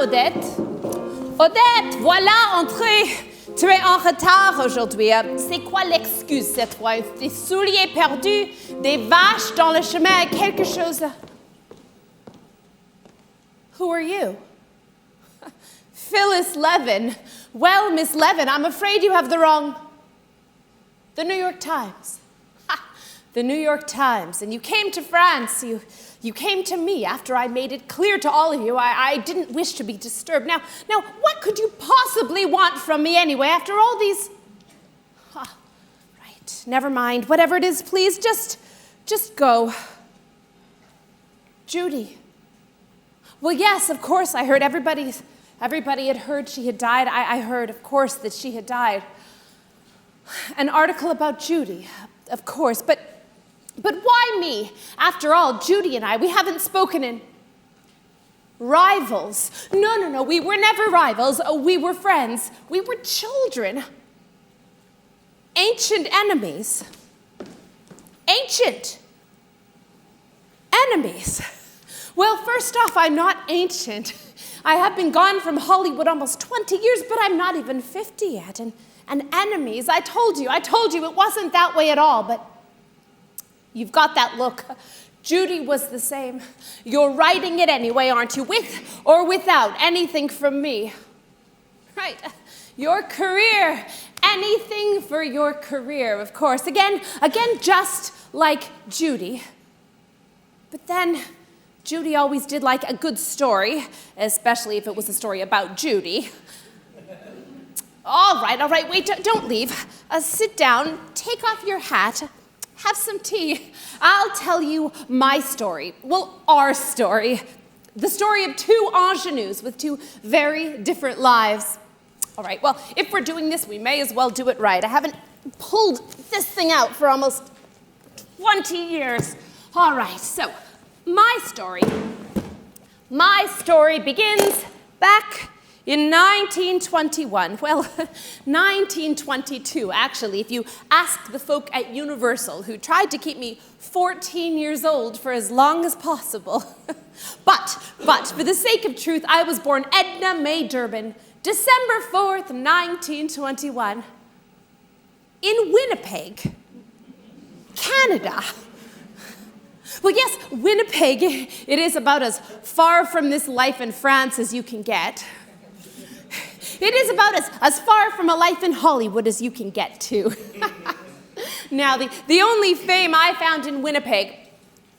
Odette. Odette, voilà, entrez. Tu es en retard aujourd'hui. C'est quoi l'excuse cette fois? Des souliers perdus, des vaches dans le chemin, quelque chose... Who are you? Phyllis Levin. Well, Miss Levin, I'm afraid you have the wrong... The New York Times. The New York Times. And you came to France. You came to me after I made it clear to all of you I didn't wish to be disturbed. Now, what could you possibly want from me anyway after all these... Right, never mind. Whatever it is, please, just go. Judy. Well, yes, of course, I heard everybody had heard she had died. I heard, of course, that she had died. An article about Judy, of course, but why me? After all, Judy and I, we haven't spoken in... Rivals. No, we were never rivals. We were friends. We were children. Ancient enemies. Ancient enemies. Well, first off, I'm not ancient. I have been gone from Hollywood almost 20 years, but I'm not even 50 yet. And enemies, I told you it wasn't that way at all, but you've got that look. Judy was the same. You're writing it anyway, aren't you? With or without anything from me. Right. Your career. Anything for your career, of course. Again, just like Judy. But then... Judy always did like a good story, especially if it was a story about Judy. All right, wait, don't leave. Sit down, take off your hat, have some tea. I'll tell you my story. Well, our story. The story of two Ingenues with two very different lives. All right, well, if we're doing this, we may as well do it right. I haven't pulled this thing out for almost 20 years. All right, so... My story begins back in 1921. Well, 1922, actually, if you ask the folk at Universal who tried to keep me 14 years old for as long as possible. But for the sake of truth, I was born Edna May Durbin, December 4th, 1921, in Winnipeg, Canada. Well, yes, Winnipeg, it is about as far from this life in France as you can get. It is about as far from a life in Hollywood as you can get, too. Now, the only fame I found in Winnipeg,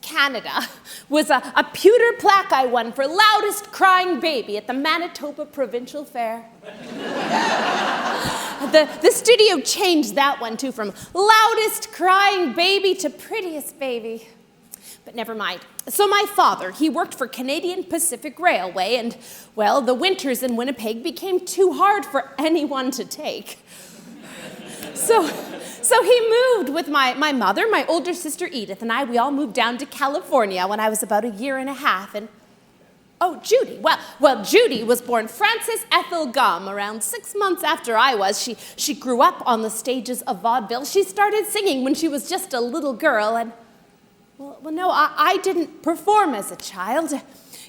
Canada, was a pewter plaque I won for loudest crying baby at the Manitoba Provincial Fair. The studio changed that one, too, from loudest crying baby to prettiest baby. But never mind. So my father, he worked for Canadian Pacific Railway, and, well, the winters in Winnipeg became too hard for anyone to take. So he moved with my mother, my older sister Edith, and we all moved down to California when I was about 1.5 years, and... Oh, Judy. Well, Judy was born Frances Ethel Gum around 6 months after I was. She grew up on the stages of vaudeville. She started singing when she was just a little girl, and... Well, no, I didn't perform as a child.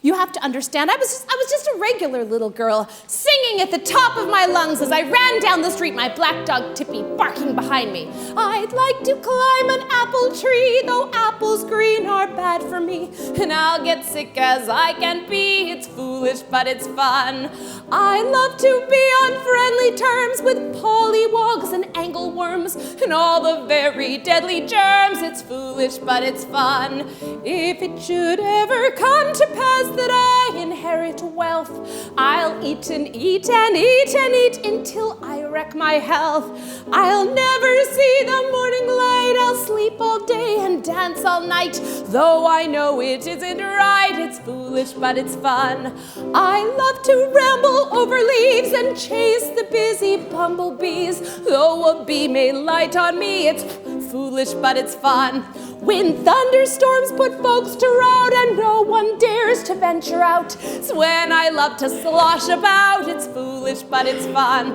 You have to understand, I was just a regular little girl, singing at the top of my lungs as I ran down the street, my black dog Tippy barking behind me. I'd like to climb an apple tree, though apples green are bad for me. And I'll get sick as I can be, it's foolish but it's fun. I love to be on friendly terms with pollywogs and angleworms and all the very deadly germs. It's foolish but it's fun. If it should ever come to pass that I inherit wealth, I'll eat and eat and eat and eat until I wreck my health. I'll never see the morning light, I'll sleep all day and dance all night. Though I know it isn't right, it's foolish but it's fun. I love to ramble over leaves and chase the busy bumblebees. Though a bee may light on me, it's foolish but it's fun. When thunderstorms put folks to rout and no one dares to venture out, it's when I love to slosh about. It's foolish but it's fun.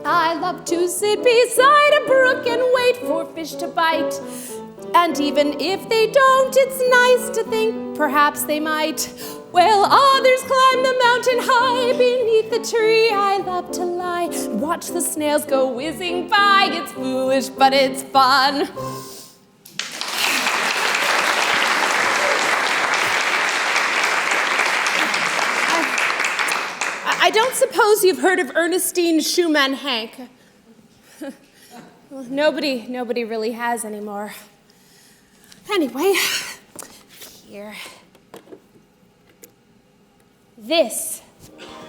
I love to sit beside a brook and wait for fish to bite. And even if they don't, it's nice to think perhaps they might. While others climb the mountain high, beneath the tree I love to lie. Watch the snails go whizzing by. It's foolish, but it's fun. I don't suppose you've heard of Ernestine Schumann Hank. Well, nobody really has anymore. Anyway, here. This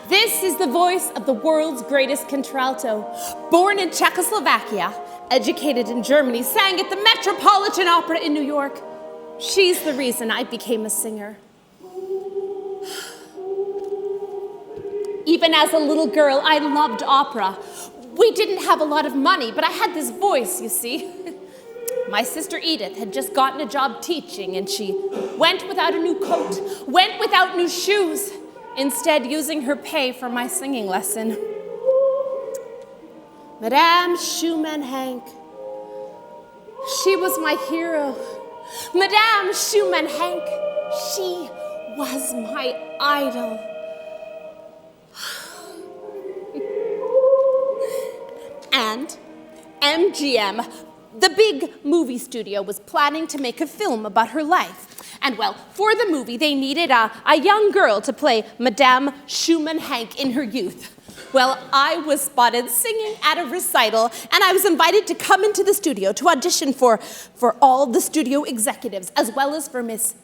is the voice of the world's greatest contralto. Born in Czechoslovakia, educated in Germany, sang at the Metropolitan Opera in New York. She's the reason I became a singer. Even as a little girl, I loved opera. We didn't have a lot of money, but I had this voice, you see. My sister Edith had just gotten a job teaching, and she went without a new coat, went without new shoes, instead using her pay for my singing lesson. Madame Schumann Hank, she was my hero. Madame Schumann Hank, she was my idol. And MGM, the big movie studio, was planning to make a film about her life. And well, for the movie, they needed a young girl to play Madame Schumann Hank in her youth. Well, I was spotted singing at a recital, and I was invited to come into the studio to audition for all the studio executives, as well as for Miss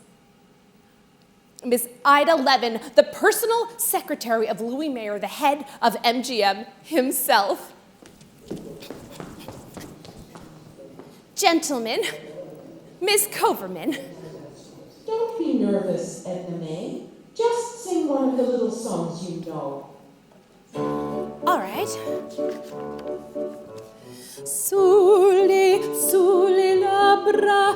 Ida Levin, the personal secretary of Louis Mayer, the head of MGM himself. Gentlemen, Miss Coverman. Don't be nervous, Edna May. Just sing one of the little songs you know. All right. Sulle labbra,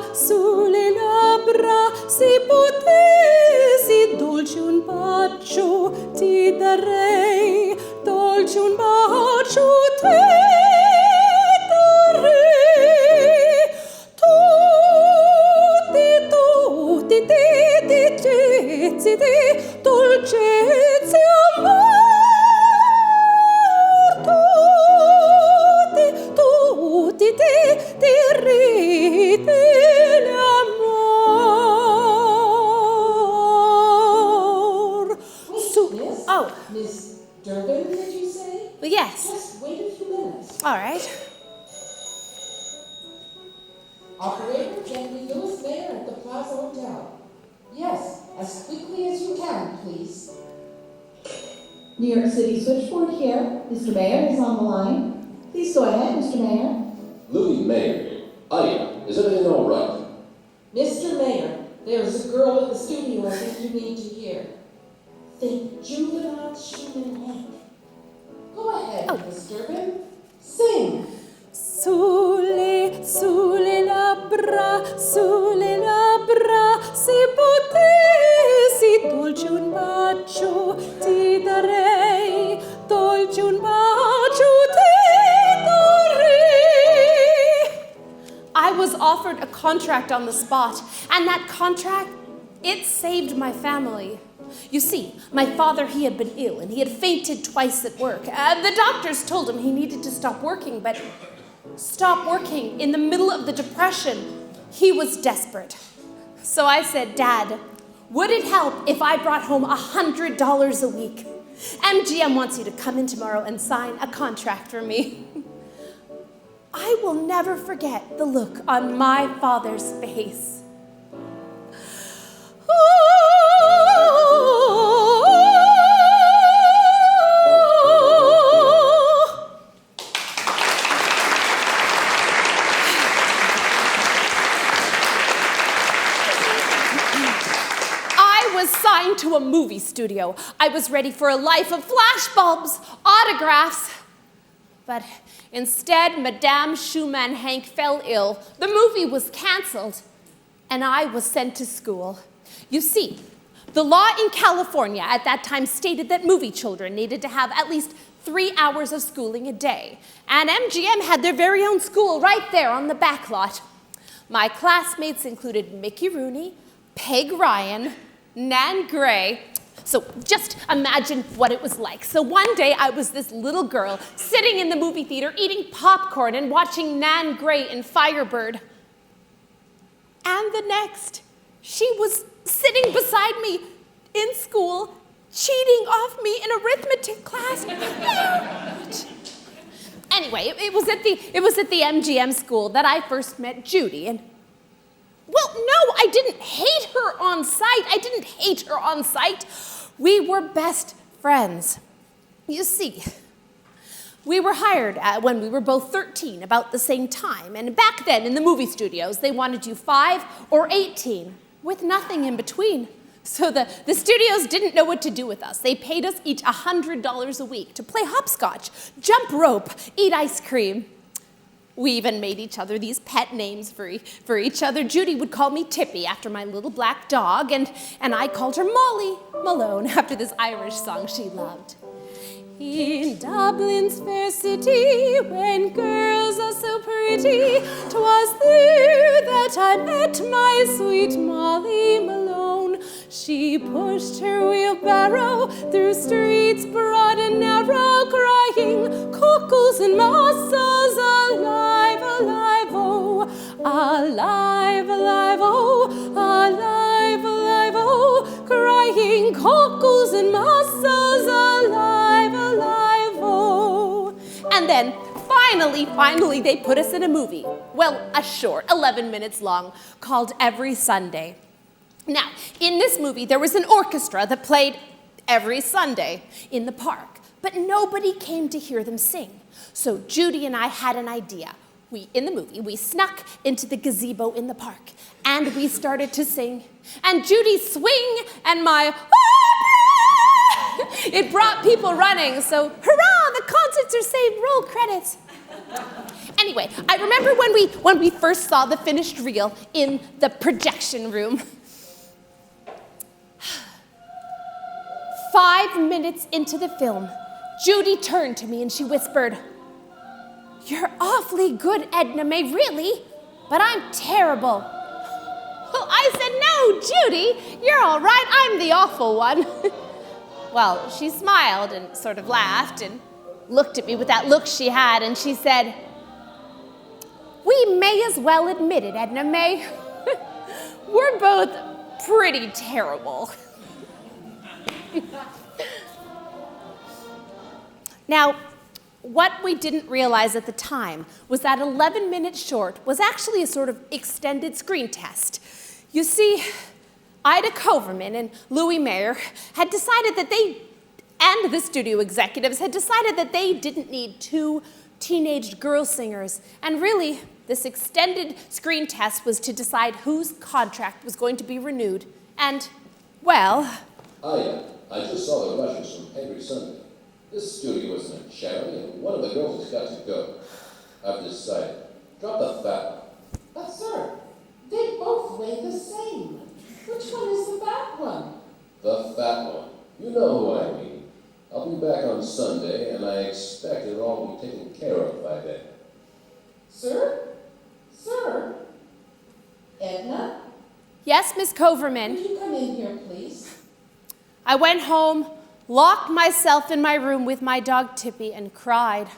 se potessi dolce un bacio ti darei, dolce un bacio ti darei. Dolcezza amor, tutti ti ride l'amor. Oh. Miss Durbin, did you say? Well, yes. Just wait a few minutes. All right. Operator, can we Louis Mayer at the Plaza Hotel? Yes, as quickly as you can, please. New York City switchboard here. Mr. Mayer is on the line. Please go ahead, Mr. Mayer. Louis Mayer. Ida, is everything all right? Mr. Mayer, there's a girl in the studio I think you need to hear. Think juvenile Schumann Hank. Go ahead, Miss Durbin. Sing. Sulle labbra, se potessi dolce un bacio ti darei, dolce un bacio ti darei. I was offered a contract on the spot, and that contract, it saved my family. You see, my father, he had been ill, and he had fainted twice at work. The doctors told him he needed to stop working, but stop working in the middle of the Depression. He was desperate. So I said, Dad, would it help if I brought home $100 a week? MGM wants you to come in tomorrow and sign a contract for me. I will never forget the look on my father's face. Signed to a movie studio. I was ready for a life of flashbulbs, autographs. But instead, Madame Schumann Hank fell ill. The movie was canceled, and I was sent to school. You see, the law in California at that time stated that movie children needed to have at least 3 hours of schooling a day. And MGM had their very own school right there on the back lot. My classmates included Mickey Rooney, Peg Ryan, Nan Gray. So just imagine what it was like. So one day I was this little girl sitting in the movie theater eating popcorn and watching Nan Gray in Firebird. And the next, she was sitting beside me in school, cheating off me in arithmetic class. Anyway, it was at the MGM school that I first met Judy, and well, no, I didn't hate her on sight. We were best friends. You see, we were hired when we were both 13, about the same time, and back then in the movie studios, they wanted you 5 or 18, with nothing in between. So the studios didn't know what to do with us. They paid us each $100 a week to play hopscotch, jump rope, eat ice cream. We even made each other these pet names for each other. Judy would call me Tippy after my little black dog, and I called her Molly Malone after this Irish song she loved. In Dublin's fair city, when girls are so pretty, 'twas there that I met my sweet Molly Malone. She pushed her wheelbarrow through streets broad and narrow, crying, cockles and mussels, alive, alive, oh, alive, alive, oh, alive, alive, oh, crying, cockles and mussels, alive, alive, oh. And then finally, they put us in a movie. Well, a short, 11 minutes long, called Every Sunday. Now, in this movie, there was an orchestra that played every Sunday in the park, but nobody came to hear them sing. So Judy and I had an idea. In the movie, we snuck into the gazebo in the park, and we started to sing. And Judy's swing and my it brought people running, so hurrah, the concerts are saved, roll credits. Anyway, I remember when we first saw the finished reel in the projection room. 5 minutes into the film, Judy turned to me and she whispered, "You're awfully good, Edna May, really, but I'm terrible." Well, I said, "No, Judy, you're all right, I'm the awful one." Well, she smiled and sort of laughed and looked at me with that look she had, and she said, "We may as well admit it, Edna May. We're both pretty terrible." Now, what we didn't realize at the time was that 11 minutes short was actually a sort of extended screen test. You see, Ida Coverman and Louis Mayer had decided that and the studio executives had decided that they didn't need 2 teenage girl singers. And really, this extended screen test was to decide whose contract was going to be renewed. And, well... I just saw the rushes from Every Sunday. This studio isn't a charity, and one of the girls has got to go. I've decided. Drop the fat one. But sir, they both weigh the same. Which one is the fat one? The fat one. You know who I mean. I'll be back on Sunday, and I expect it'll all be taken care of by then. Sir? Sir? Edna? Yes, Miss Coverman. Would you come in here, please? I went home, locked myself in my room with my dog Tippy, and cried.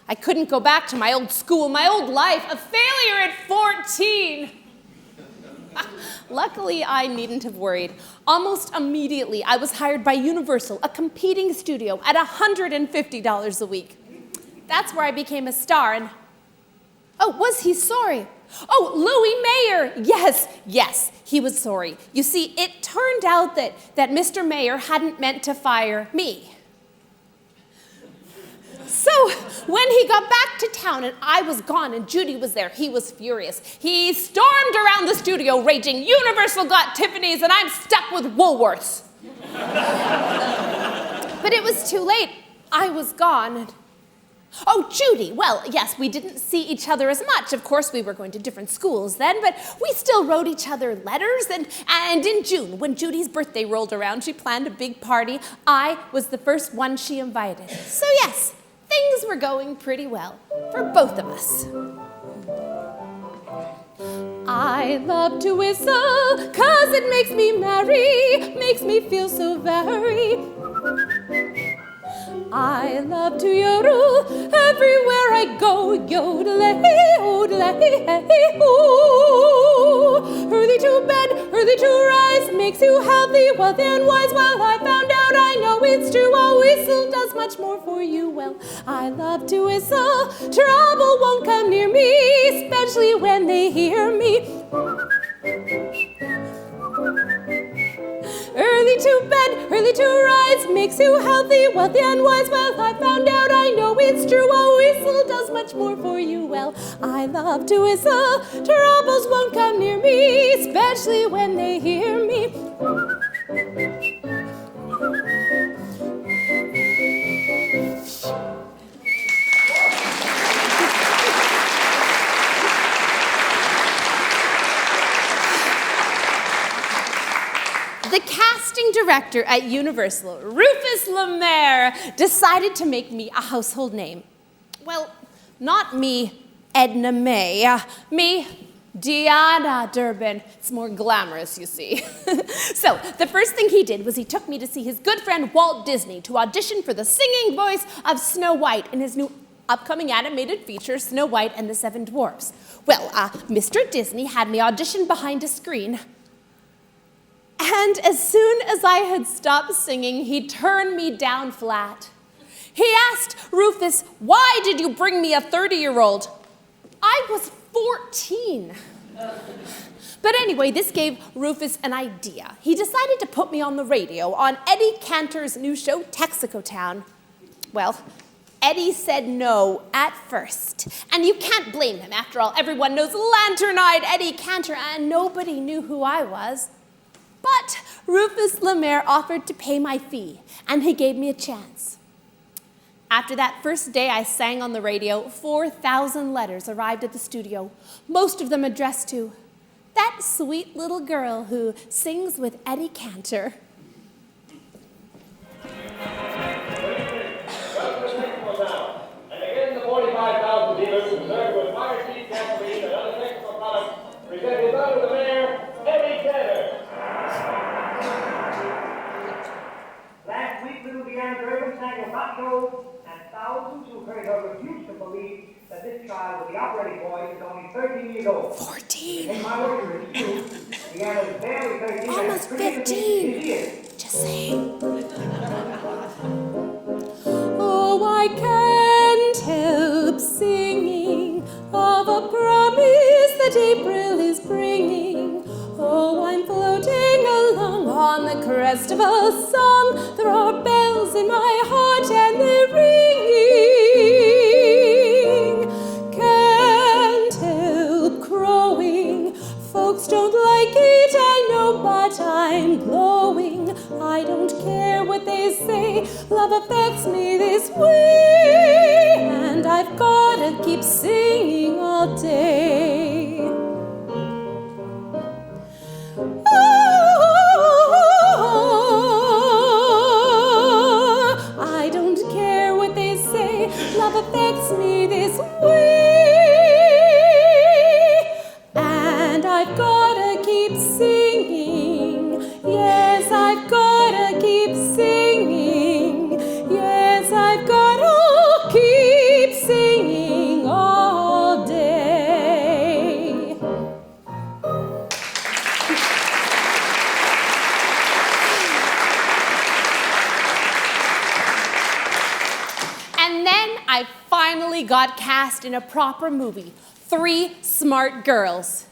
I couldn't go back to my old school, my old life, a failure at 14. Luckily, I needn't have worried. Almost immediately, I was hired by Universal, a competing studio, at $150 a week. That's where I became a star, and... Oh, was he sorry? Oh, Louis Mayer! Yes, he was sorry. You see, it turned out that Mr. Mayer hadn't meant to fire me. So when he got back to town and I was gone and Judy was there, he was furious. He stormed around the studio raging, "Universal got Tiffany's and I'm stuck with Woolworths." But it was too late. I was gone. Oh, Judy, well, yes, we didn't see each other as much. Of course, we were going to different schools then, but we still wrote each other letters. And in June, when Judy's birthday rolled around, she planned a big party. I was the first one she invited. So yes, things were going pretty well for both of us. I love to whistle, 'cause it makes me merry, makes me feel so very. I love to yodel everywhere I go, yodel-ay, yodel-ay, hey, ooh. Early to bed, early to rise, makes you healthy, wealthy and wise. Well, I found out, I know it's true, a whistle does much more for you. Well, I love to whistle, trouble won't come near me, especially when they hear me. Early to bed, early to rise, makes you healthy, wealthy and wise. Well, I found out, I know it's true, a whistle does much more for you. Well, I love to whistle, troubles won't come near me, especially when they hear me. The casting director at Universal, Rufus Lemaire, decided to make me a household name. Well, not me, Edna May. Me, Deanna Durbin. It's more glamorous, you see. So, the first thing he did was he took me to see his good friend Walt Disney to audition for the singing voice of Snow White in his new upcoming animated feature, Snow White and the Seven Dwarfs. Well, Mr. Disney had me audition behind a screen. And as soon as I had stopped singing, he turned me down flat. He asked Rufus, "Why did you bring me a 30-year-old? I was 14. But anyway, this gave Rufus an idea. He decided to put me on the radio on Eddie Cantor's new show, Texaco Town. Well, Eddie said no at first. And you can't blame him. After all, everyone knows lantern-eyed Eddie Cantor, and nobody knew who I was. But Rufus Lemaire offered to pay my fee, and he gave me a chance. After that first day I sang on the radio, 4,000 letters arrived at the studio, most of them addressed to that sweet little girl who sings with Eddie Cantor. And again, the 45,000 dealers who serve with fire seed gasoline and other technical products present his honor the mayor, Eddie Cantor. Last week, little Deanna Durbin sang a hot show, and thousands who heard her refused to believe that this child with the operating boy is only 13 years old. 14. In my words, it's true. Deanna's barely 13. Almost 15. Just saying. Oh, I can't help singing of a promise that April is bringing. Oh, I'm floating along on the crest of a song. There are bells in my heart and they're ringing. Can't help crowing. Folks don't like it, I know, but I'm glowing. I don't care what they say. Love affects me this way, and I've gotta keep singing all day. I don't care what they say, love affects me this way, and I've gotta keep singing. Yes, I've gotta keep singing. Yes, I've gotta keep singing all day. And then I finally got cast in a proper movie, Three Smart Girls.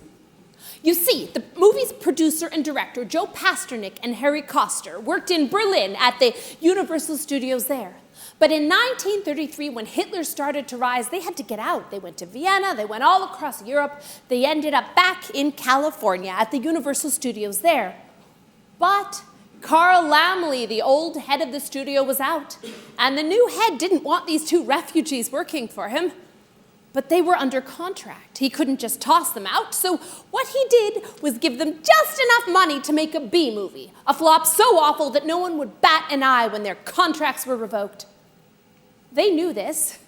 You see, the movie's producer and director, Joe Pasternak and Harry Koster, worked in Berlin at the Universal Studios there. But in 1933, when Hitler started to rise, they had to get out. They went to Vienna, they went all across Europe. They ended up back in California at the Universal Studios there. But Carl Laemmle, the old head of the studio, was out. And the new head didn't want these two refugees working for him. But they were under contract. He couldn't just toss them out. So what he did was give them just enough money to make a B movie, a flop so awful that no one would bat an eye when their contracts were revoked. They knew this.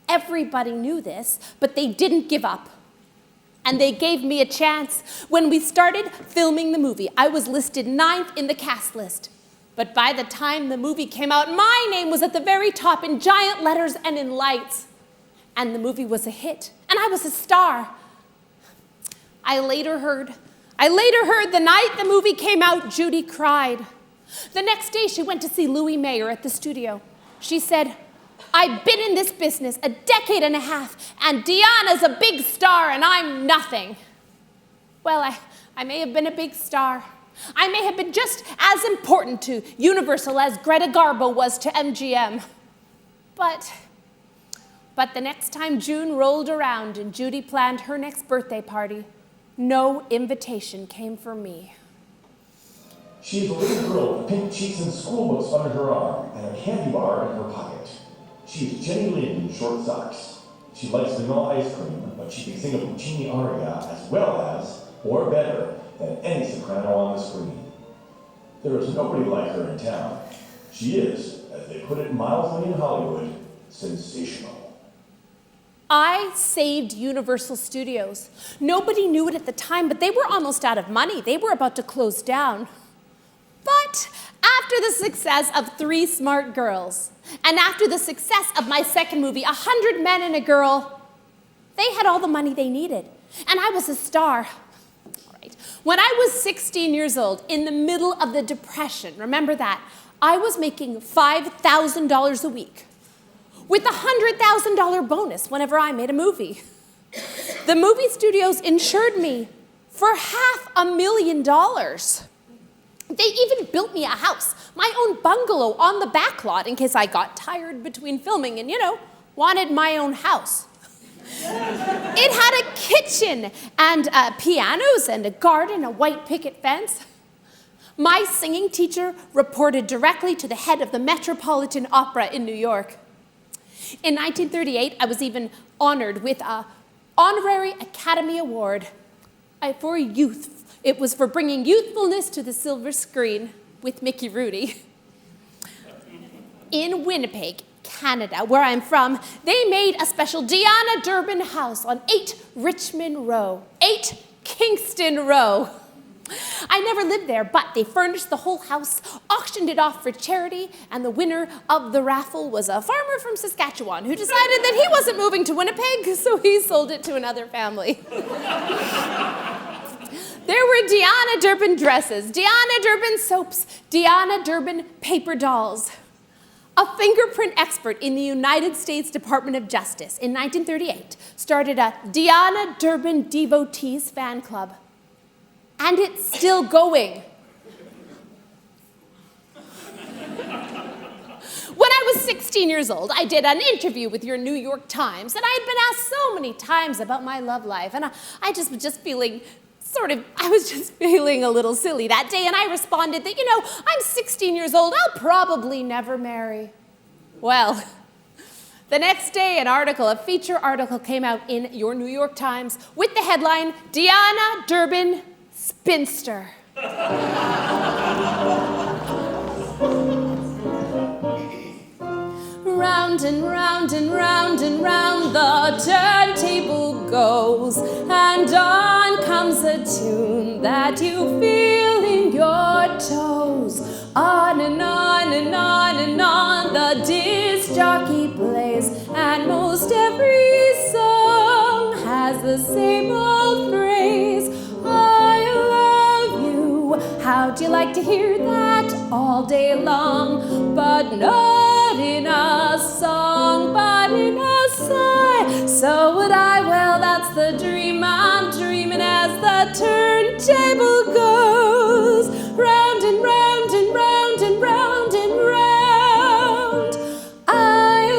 Everybody knew this, but they didn't give up. And they gave me a chance. When we started filming the movie, I was listed 9th in the cast list. But by the time the movie came out, my name was at the very top in giant letters and in lights. And the movie was a hit, and I was a star. I later heard the night the movie came out, Judy cried. The next day, she went to see Louis Mayer at the studio. She said, "I've been in this business a decade and a half, and Deanna's a big star, and I'm nothing." Well, I may have been a big star. I may have been just as important to Universal as Greta Garbo was to MGM. But the next time June rolled around and Judy planned her next birthday party, no invitation came for me. She is a little girl with pink cheeks and school books under her arm and a candy bar in her pocket. She is Jenny Lind in short socks. She likes vanilla ice cream, but she can sing a Puccini aria as well as, or better, than any soprano on the screen. There is nobody like her in town. She is, as they put it mildly in Hollywood, sensational. I saved Universal Studios. Nobody knew it at the time, but they were almost out of money. They were about to close down. But after the success of Three Smart Girls, and after the success of my second movie, 100 Men and a Girl, they had all the money they needed. And I was a star. All right. When I was 16 years old, in the middle of the Depression, remember that, I was making $5,000 a week, with a $100,000 bonus whenever I made a movie. The movie studios insured me for $500,000. They even built me a house, my own bungalow on the back lot in case I got tired between filming and, wanted my own house. It had a kitchen and pianos and a garden, a white picket fence. My singing teacher reported directly to the head of the Metropolitan Opera in New York. In 1938, I was even honored with an honorary Academy Award for youth. It was for bringing youthfulness to the silver screen with Mickey Rooney. In Winnipeg, Canada, where I'm from, they made a special Deanna Durbin house on 8 Richmond Row, 8 Kingston Row. I never lived there, but they furnished the whole house, auctioned it off for charity, and the winner of the raffle was a farmer from Saskatchewan who decided that he wasn't moving to Winnipeg, so he sold it to another family. There were Deanna Durbin dresses, Deanna Durbin soaps, Deanna Durbin paper dolls. A fingerprint expert in the United States Department of Justice in 1938 started a Deanna Durbin Devotees fan club. And it's still going. When I was 16 years old, I did an interview with your New York Times, and I had been asked so many times about my love life, and I was just feeling a little silly that day, and I responded that, I'm 16 years old, I'll probably never marry. Well, the next day, a feature article came out in your New York Times with the headline, Deanna Durbin Spinster. Round and round and round and round the turntable goes, and on comes a tune that you feel in your toes. On and on and on and on the disc jockey plays, and most every song has the same old phrase, I love you. How'd you like to hear that all day long? But not in a song, but in a sigh. So would I, well, that's the dream I'm dreaming as the turntable goes. Round and round and round and round and round. I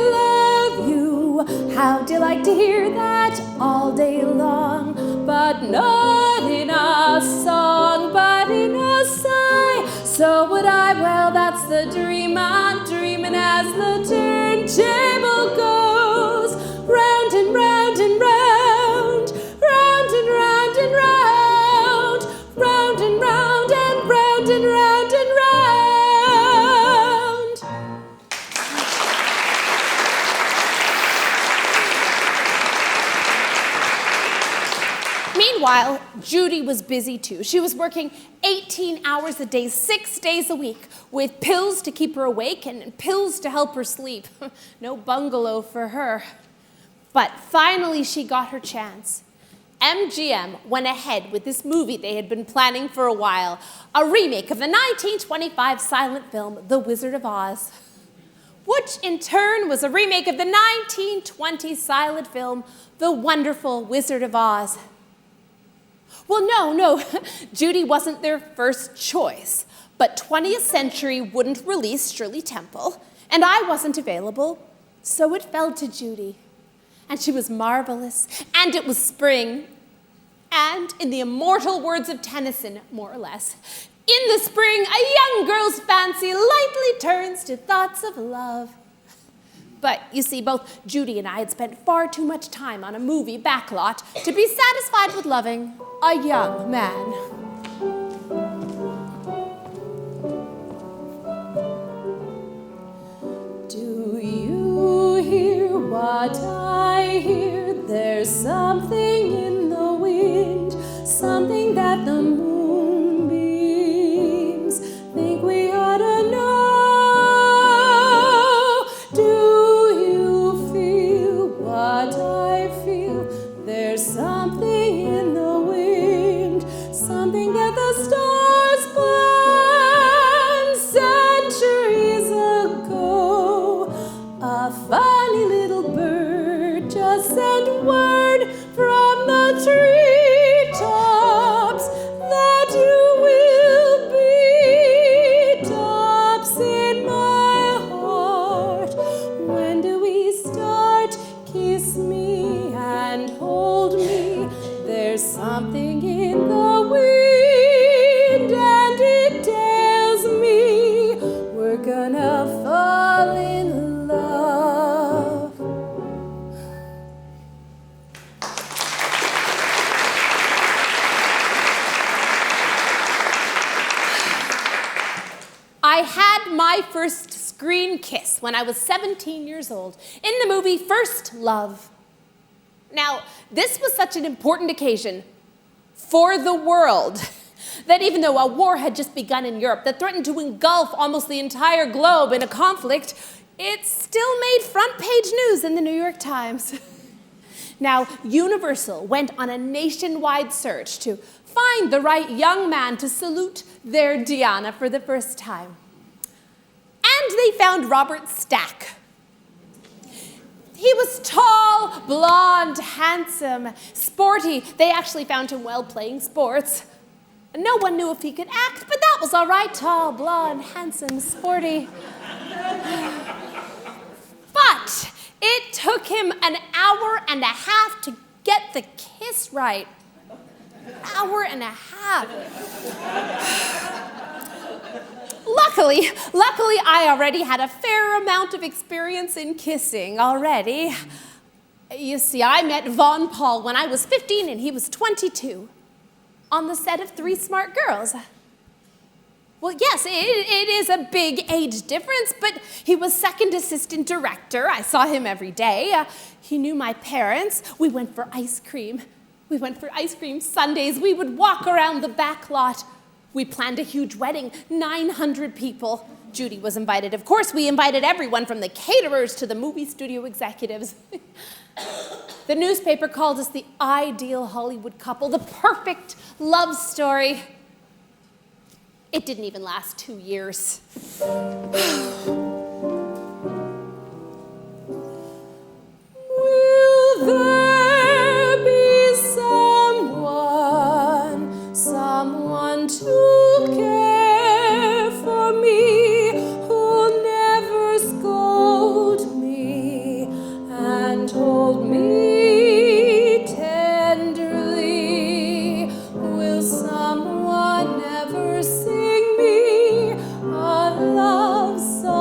love you. How'd you like to hear that all day long? But not in a song, but in a sigh. So would I, well, that's the dream I'm dreaming as the turntable goes. Round and round and round, round and round and round, round and round and round and round and round. Meanwhile, Judy was busy too. She was working 18 hours a day, 6 days a week, with pills to keep her awake and pills to help her sleep. No bungalow for her. But finally she got her chance. MGM went ahead with this movie they had been planning for a while, a remake of the 1925 silent film, The Wizard of Oz, which in turn was a remake of the 1920 silent film, The Wonderful Wizard of Oz. Well, no, Judy wasn't their first choice, but 20th Century wouldn't release Shirley Temple, and I wasn't available, so it fell to Judy. And she was marvelous, and it was spring. And in the immortal words of Tennyson, more or less, in the spring, a young girl's fancy lightly turns to thoughts of love. But you see, both Judy and I had spent far too much time on a movie backlot to be satisfied with loving a young man. Do you hear what I hear? There's something in the wind, something that the moonbeams think we ought to know. Do you feel what I feel? There's something in the wind, something that the stars planned centuries ago. A funny little bird just sent word from the treetops that you will be tops in my heart. When do we start? Kiss me and hold me. There's something in the wind and it tells me we're gonna fall in love. I had my first screen kiss when I was 17 years old in the movie First Love. Now, this was such an important occasion for the world that even though a war had just begun in Europe that threatened to engulf almost the entire globe in a conflict, it still made front-page news in the New York Times. Now, Universal went on a nationwide search to find the right young man to salute their Deanna for the first time. And they found Robert Stack. He was tall, blonde, handsome, sporty. They actually found him well playing sports. No one knew if he could act, but that was all right. Tall, blonde, handsome, sporty. But it took him an hour and a half to get the kiss right. An hour and a half. Luckily, I already had a fair amount of experience in kissing already. You see, I met Von Paul when I was 15 and he was 22 on the set of Three Smart Girls. Well, yes, it is a big age difference, but he was second assistant director. I saw him every day. He knew my parents. We went for ice cream. We went for ice cream Sundays. We would walk around the back lot. We planned a huge wedding, 900 people. Judy was invited. Of course, we invited everyone from the caterers to the movie studio executives. The newspaper called us the ideal Hollywood couple, the perfect love story. It didn't even last 2 years. Will there be someone to care for me, who'll never scold me and hold me tenderly? Will someone ever sing me a love song?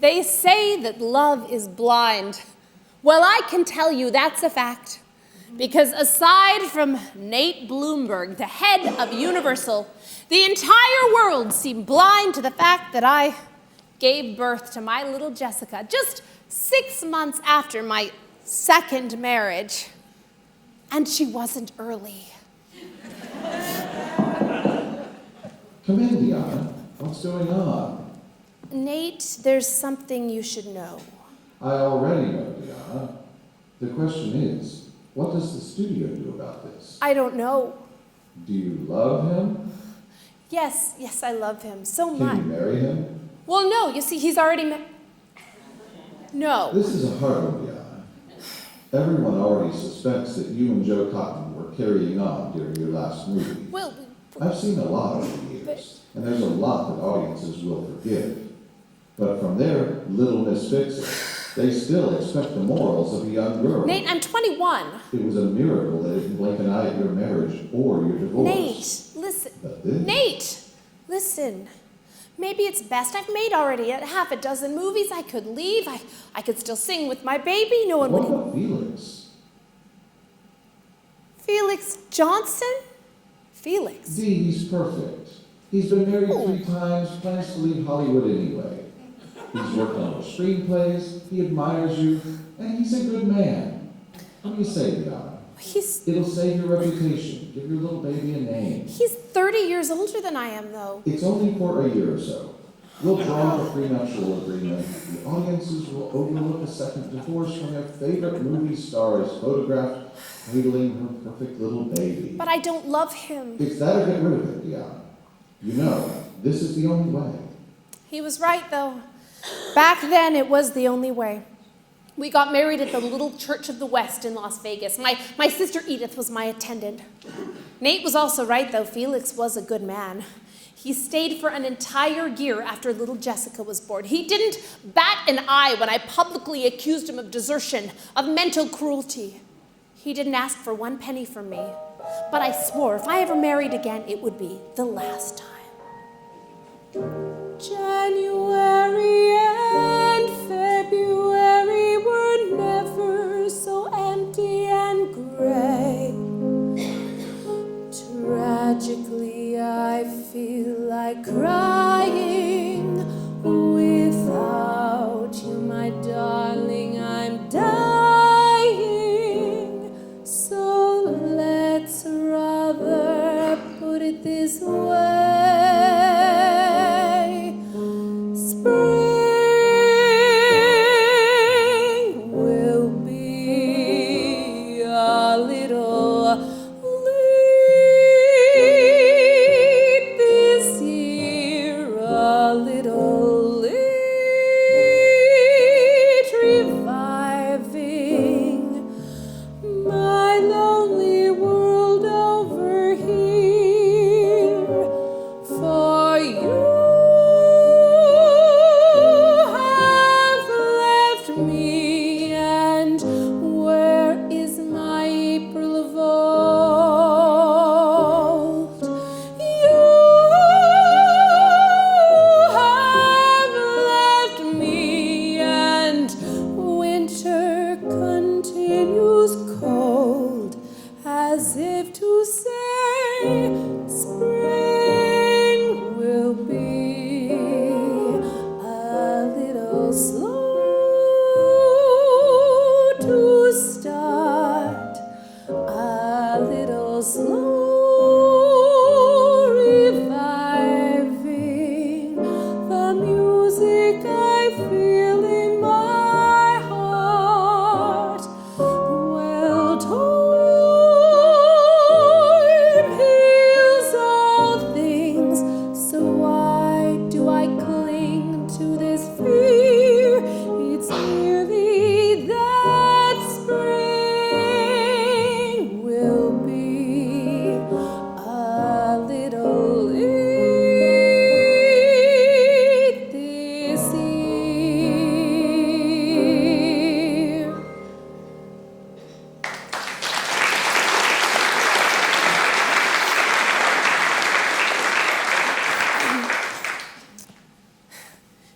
They say that love is blind. Well, I can tell you that's a fact. Because aside from Nate Bloomberg, the head of Universal, the entire world seemed blind to the fact that I gave birth to my little Jessica just 6 months after my second marriage. And she wasn't early. Come in, Deanna. What's going on? Nate, there's something you should know. I already know, Deanna. The question is, what does the studio do about this? I don't know. Do you love him? Yes, I love him so much. Can you marry him? Well, no, you see, he's already No. This is a hard one, Deanna. Everyone already suspects that you and Joe Cotton were carrying on during your last movie. Well, I've seen a lot over the years, and there's a lot that audiences will forgive. But from their Little Miss Fix-It, they still expect the morals of a young girl. Nate, I'm 21. It was a miracle that it didn't blink an eye at your marriage or your divorce. Nate, listen. But this? Nate, listen. Maybe it's best. I've made already half a dozen movies. I could leave. I could still sing with my baby. No one What would. about Felix? Felix Johnson? Felix. Dee, he's perfect. He's been married 3 times, plans to leave Hollywood anyway. He's worked on screenplays, he admires you, and he's a good man. What do you say, Deanna? It'll save your reputation. Give your little baby a name. He's 30 years older than I am, though. It's only for a year or so. We'll draw up a prenuptial agreement. The audiences will overlook a second divorce when their favorite movie star is photographed cradling her perfect little baby. But I don't love him. It's that or get rid of it, Deanna. You know, this is the only way. He was right, though. Back then, it was the only way. We got married at the Little Church of the West in Las Vegas. My sister Edith was my attendant. Nate was also right, though. Felix was a good man. He stayed for an entire year after little Jessica was born. He didn't bat an eye when I publicly accused him of desertion, of mental cruelty. He didn't ask for 1 penny from me. But I swore if I ever married again, it would be the last time. January and February were never so empty and gray. Tragically, I feel like crying. Without you, my darling, I'm dying. So let's rather put it this way. Spring will be a little late this year, a little late reviving my lonely world over here. For you have left me, and where is my April of old? You have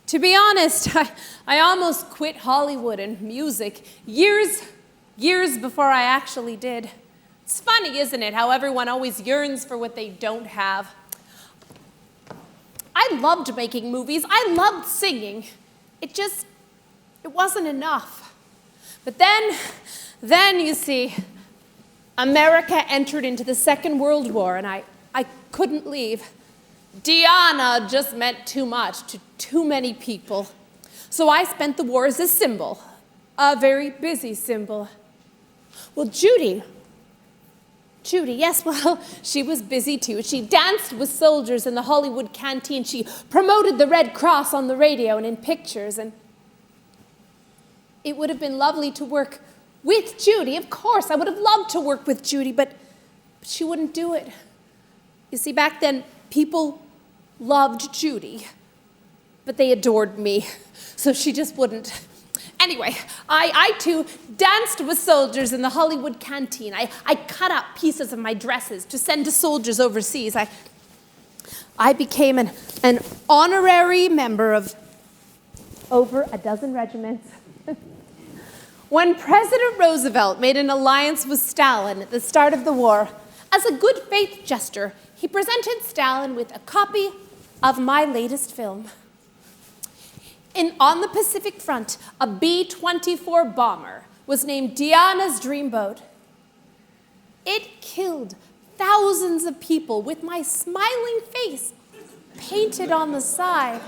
To be honest, I almost quit Hollywood and music years before I actually did. It's funny, isn't it, how everyone always yearns for what they don't have. I loved making movies. I loved singing. It wasn't enough. But then you see, America entered into the Second World War, and I couldn't leave. Deanna just meant too much to too many people. So I spent the war as a symbol, a very busy symbol. Well, Judy, yes, well, she was busy too. She danced with soldiers in the Hollywood canteen. She promoted the Red Cross on the radio and in pictures. And it would have been lovely to work with Judy. Of course, I would have loved to work with Judy, but she wouldn't do it. You see, back then, people loved Judy, but they adored me, so she just wouldn't. Anyway, I too danced with soldiers in the Hollywood canteen. I cut up pieces of my dresses to send to soldiers overseas. I became an honorary member of over a dozen regiments. When President Roosevelt made an alliance with Stalin at the start of the war, as a good faith gesture, he presented Stalin with a copy of my latest film. On the Pacific Front, a B-24 bomber was named Deanna's Dreamboat. It killed thousands of people with my smiling face painted on the side.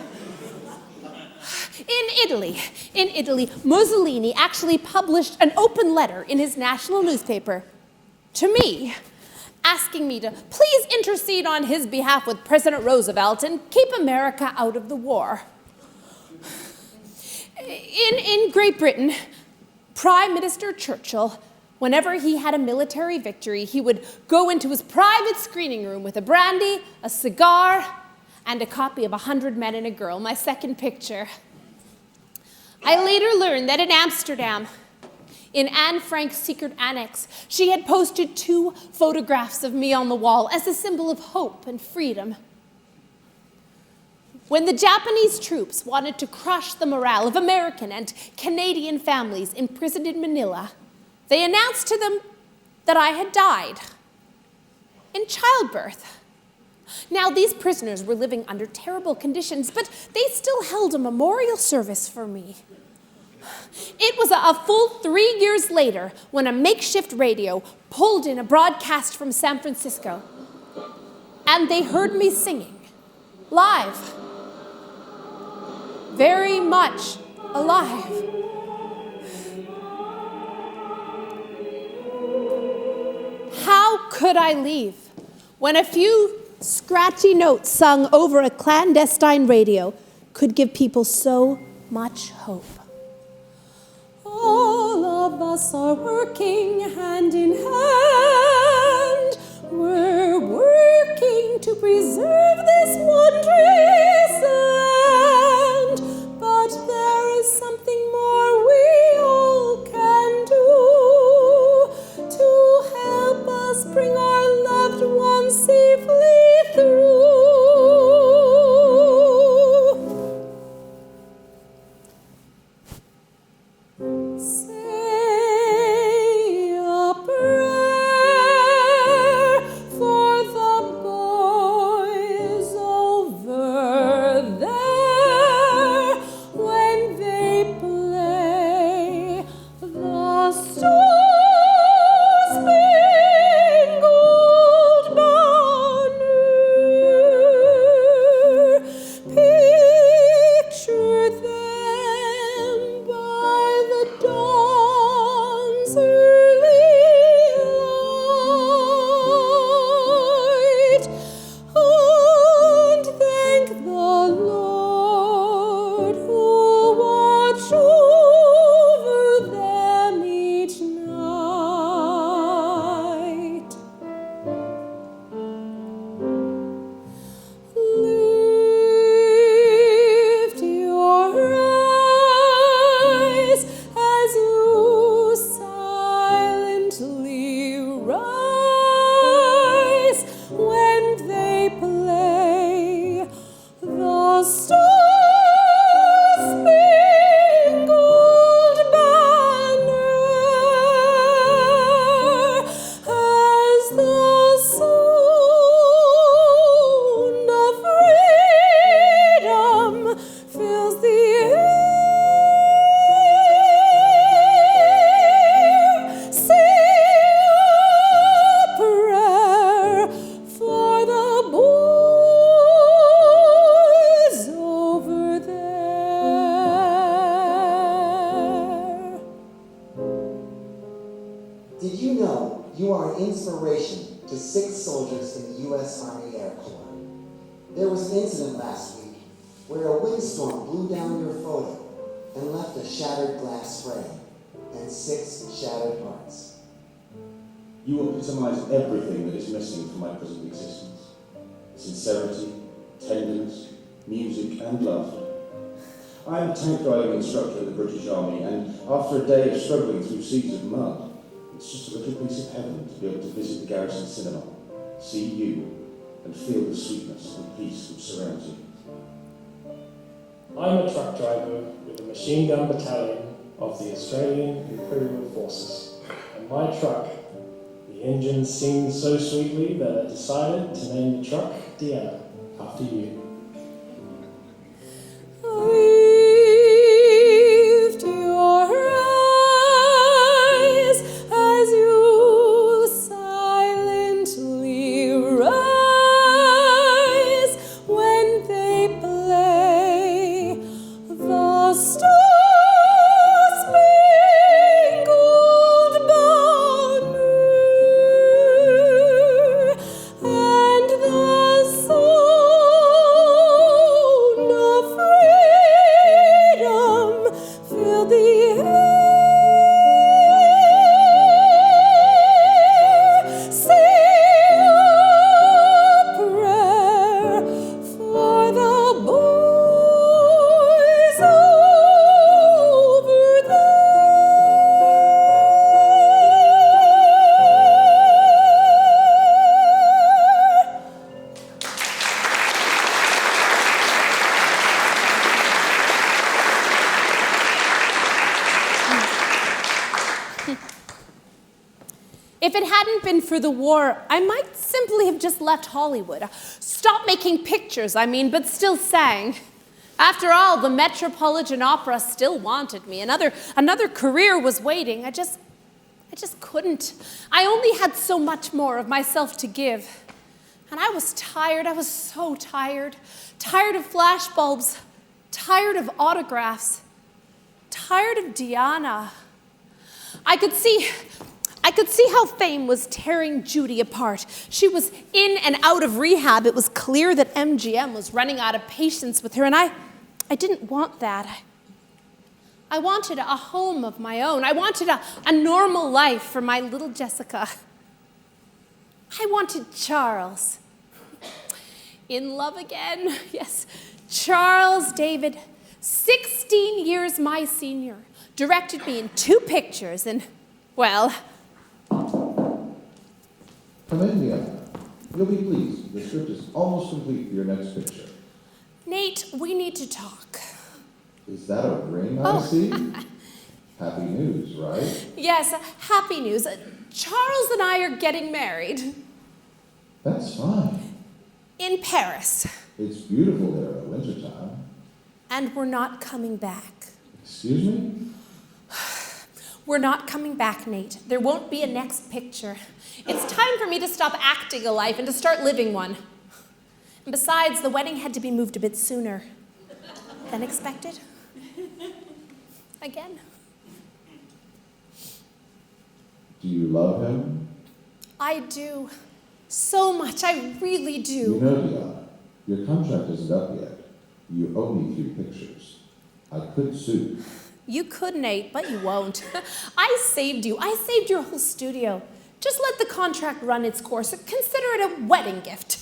In Italy, Mussolini actually published an open letter in his national newspaper to me, asking me to please intercede on his behalf with President Roosevelt and keep America out of the war. In Great Britain, Prime Minister Churchill, whenever he had a military victory, he would go into his private screening room with a brandy, a cigar, and a copy of 100 Men and a Girl, my second picture. I later learned that in Amsterdam, in Anne Frank's secret annex, she had posted 2 photographs of me on the wall as a symbol of hope and freedom. When the Japanese troops wanted to crush the morale of American and Canadian families imprisoned in Manila, they announced to them that I had died in childbirth. Now, these prisoners were living under terrible conditions, but they still held a memorial service for me. It was a full 3 years later when a makeshift radio pulled in a broadcast from San Francisco, and they heard me singing, live, very much alive. How could I leave when a few scratchy notes sung over a clandestine radio could give people so much hope? All of us are working hand in hand. We're working to preserve this wondrous land. But there is something more we all can do to help us bring our loved ones safely through. Say a prayer for the boys over there. fills the air. Say a prayer for the boys over there. Did you know you are an inspiration to 6 soldiers in the U.S. Army Air Corps? There was an incident last week where a windstorm blew down your photo and left a shattered glass frame and 6 shattered hearts. You epitomize everything that is missing from my present existence. Sincerity, tenderness, music, and love. I am a tank driving instructor in the British Army, and after a day of struggling through seas of mud, it's just a little piece of heaven to be able to visit the garrison cinema, see you, and feel the sweetness and peace that surrounds you. I'm a truck driver with the machine gun battalion of the Australian Imperial Forces, and my truck, the engine sings so sweetly that I decided to name the truck Deanna after you. Lift your eyes as you silently rise when they play the star-spangled banner and the sound of freedom fill the air. Say a prayer for the boys over there. If it hadn't been for the war, I might simply have just left Hollywood. Stopped making pictures, but still sang. After all, the Metropolitan Opera still wanted me. Another career was waiting. I just couldn't. I only had so much more of myself to give. And I was tired. I was so tired. Tired of flashbulbs. Tired of autographs. Tired of Deanna. I could see how fame was tearing Judy apart. She was in and out of rehab. It was clear that MGM was running out of patience with her, and I didn't want that. I wanted a home of my own. I wanted a normal life for my little Jessica. I wanted Charles. In love again, yes. Charles David, 16 years my senior, directed me in 2 pictures, and, well, Come in, Deanna. You'll be pleased. The script is almost complete for your next picture. Nate, we need to talk. Is that a ring I see? Happy news, right? Yes, happy news. Charles and I are getting married. That's fine. In Paris. It's beautiful there at wintertime. And we're not coming back. Excuse me? We're not coming back, Nate. There won't be a next picture. It's time for me to stop acting a life and to start living one. And besides, the wedding had to be moved a bit sooner than expected. Again. Do you love him? I do. So much. I really do. You know, Deanna, your contract isn't up yet. You owe me 3 pictures. I could sue. You could, Nate, but you won't. I saved you. I saved your whole studio. Just let the contract run its course. Consider it a wedding gift.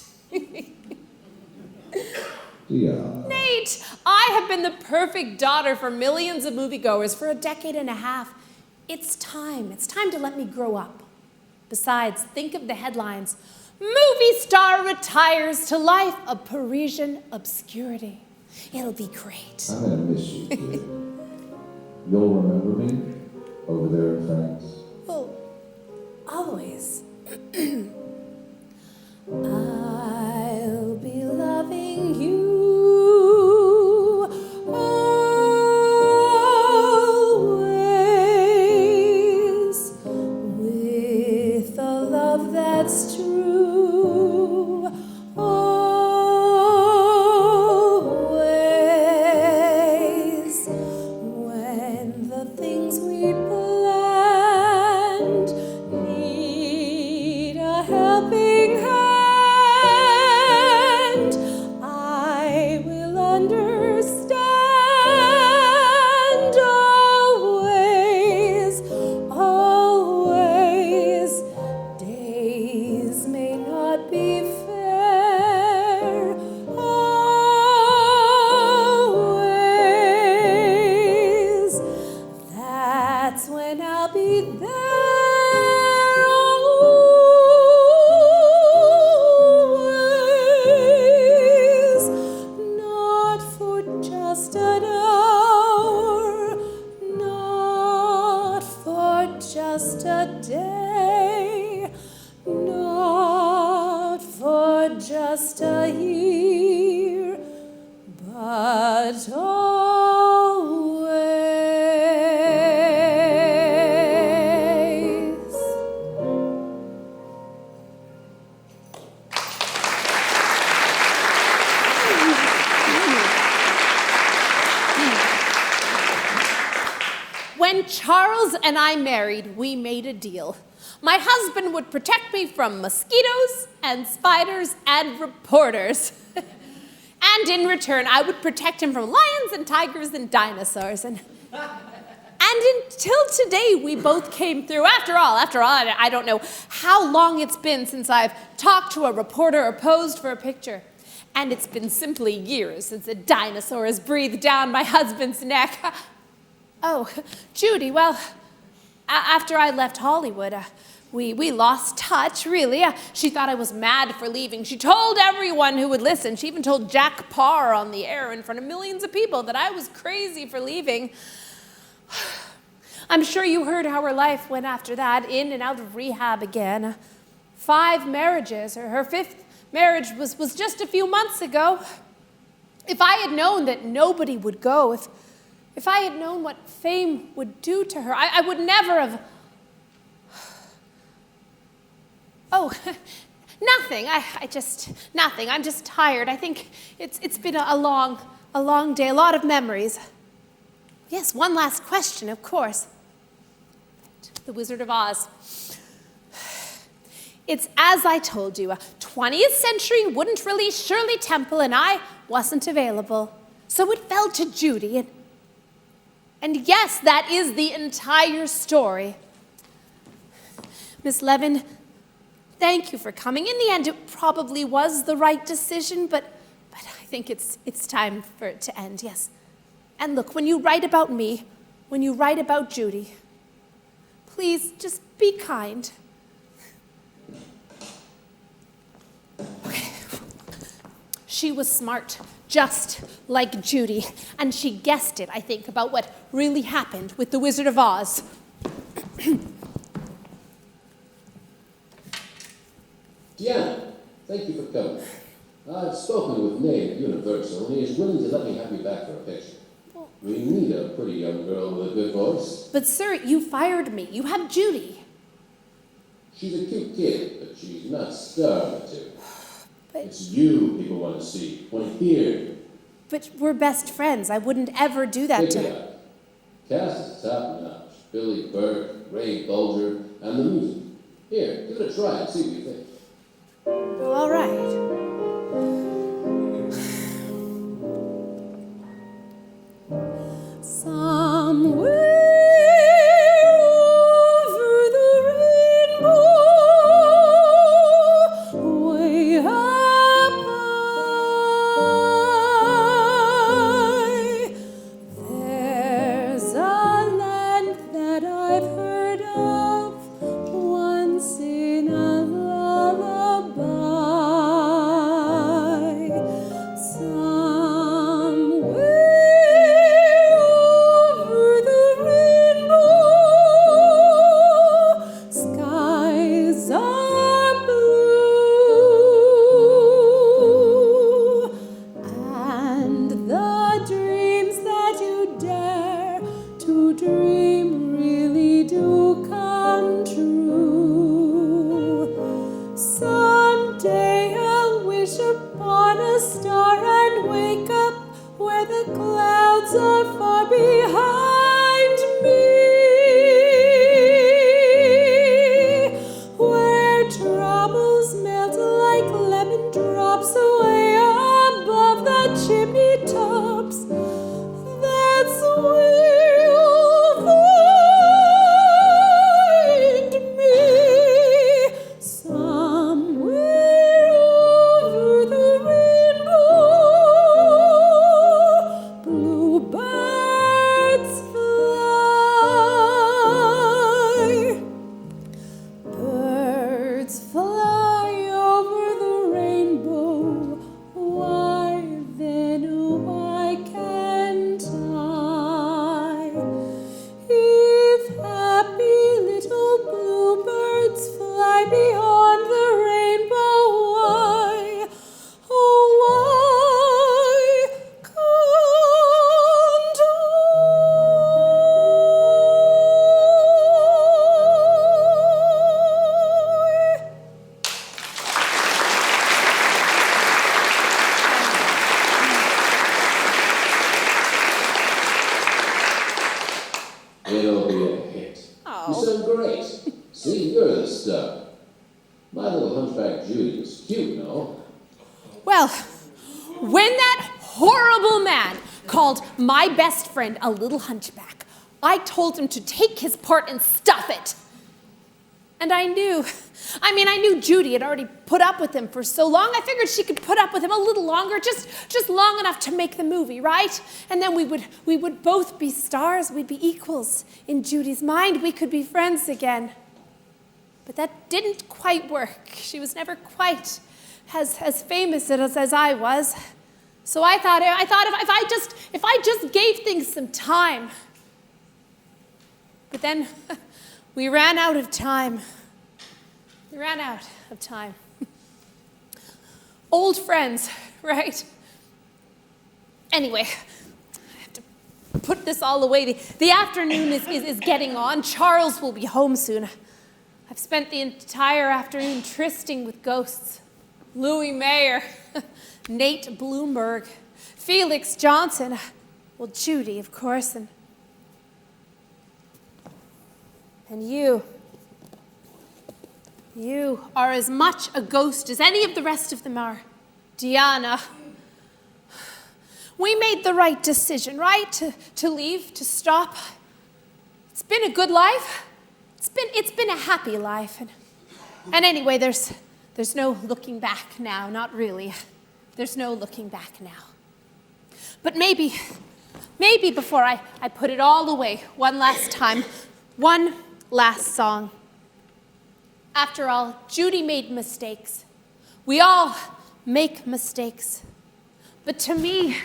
Deanna. Nate, I have been the perfect daughter for millions of moviegoers for a decade and a half. It's time. It's time to let me grow up. Besides, think of the headlines. Movie star retires to life of Parisian obscurity. It'll be great. I'm gonna miss you, kid. You'll remember me over there in France? Oh, always. I'll be loving you just an hour, not for just a day, not for just a year, but always. When Charles and I married, we made a deal. My husband would protect me from mosquitoes and spiders and reporters. And in return, I would protect him from lions and tigers and dinosaurs. And until today, we both came through. After all, I don't know how long it's been since I've talked to a reporter or posed for a picture. And it's been simply years since a dinosaur has breathed down my husband's neck. Oh, Judy, well, after I left Hollywood, we lost touch, really. She thought I was mad for leaving. She told everyone who would listen. She even told Jack Parr on the air in front of millions of people that I was crazy for leaving. I'm sure you heard how her life went after that, in and out of rehab again. 5 marriages. Her 5th marriage was just a few months ago. If I had known that nobody would go, if I had known what fame would do to her, I would never have... Oh, nothing. Nothing. I'm just tired. I think it's been a long day, a lot of memories. Yes, one last question, of course. The Wizard of Oz. It's as I told you, 20th century wouldn't release Shirley Temple, and I wasn't available. So it fell to Judy, and yes, that is the entire story. Miss Levin, thank you for coming. In the end, it probably was the right decision, but I think it's time for it to end, yes. And look, when you write about me, when you write about Judy, please just be kind. Okay. She was smart, just like Judy, and she guessed it, I think, about what really happened with the Wizard of Oz. Deanna, thank you for coming. I've spoken with Nate at Universal, and he is willing to let me have you back for a picture. We need a pretty young girl with a good voice. But sir, you fired me. You have Judy. She's a cute kid, but she's not star material. But, it's you people want to see, want to hear. But we're best friends. I wouldn't ever do that to her. Cast is top notch. Billy Burke, Ray Bolger, and the music. Here, give it a try and see what you think. Well, all right. Somewhere over the rainbow, way up high, there's a land that I've heard of once in a lullaby. Bye. My little hunchback Judy is cute, no? Well, when that horrible man called my best friend a little hunchback, I told him to take his part and stuff it. And I knew Judy had already put up with him for so long. I figured she could put up with him a little longer, just long enough to make the movie, right? And then we would both be stars. We'd be equals. In Judy's mind, we could be friends again. But that didn't quite work. She was never quite as famous as I was. So I thought if I just gave things some time. But then we ran out of time. We ran out of time. Old friends, right? Anyway, I have to put this all away. The afternoon is getting on. Charles will be home soon. I've spent the entire afternoon trysting with ghosts. Louis Mayer, Nate Bloomberg, Felix Johnson, well, Judy, of course, and you. You are as much a ghost as any of the rest of them are. Deanna, we made the right decision, right? To leave, to stop. It's been a good life. It's been a happy life. And anyway, there's no looking back now, not really. There's no looking back now. But maybe before I put it all away one last time, one last song. After all, Judy made mistakes. We all make mistakes. But to me,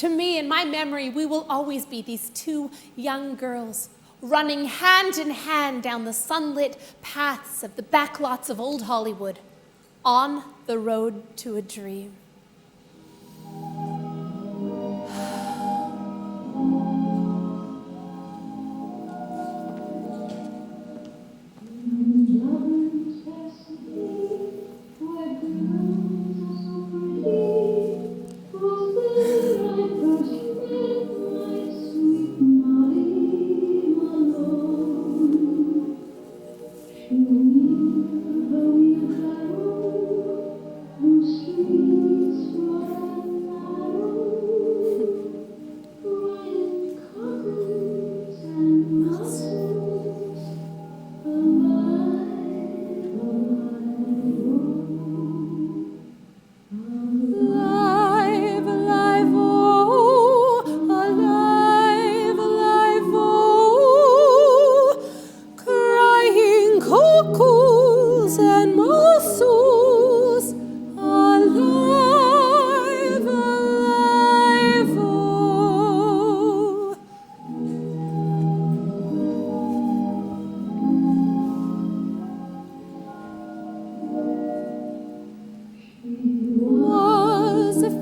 in my memory, we will always be these two young girls running hand in hand down the sunlit paths of the backlots of old Hollywood on the road to a dream.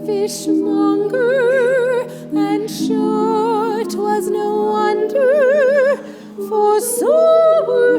Fishmonger, and sure 'twas no wonder, for so were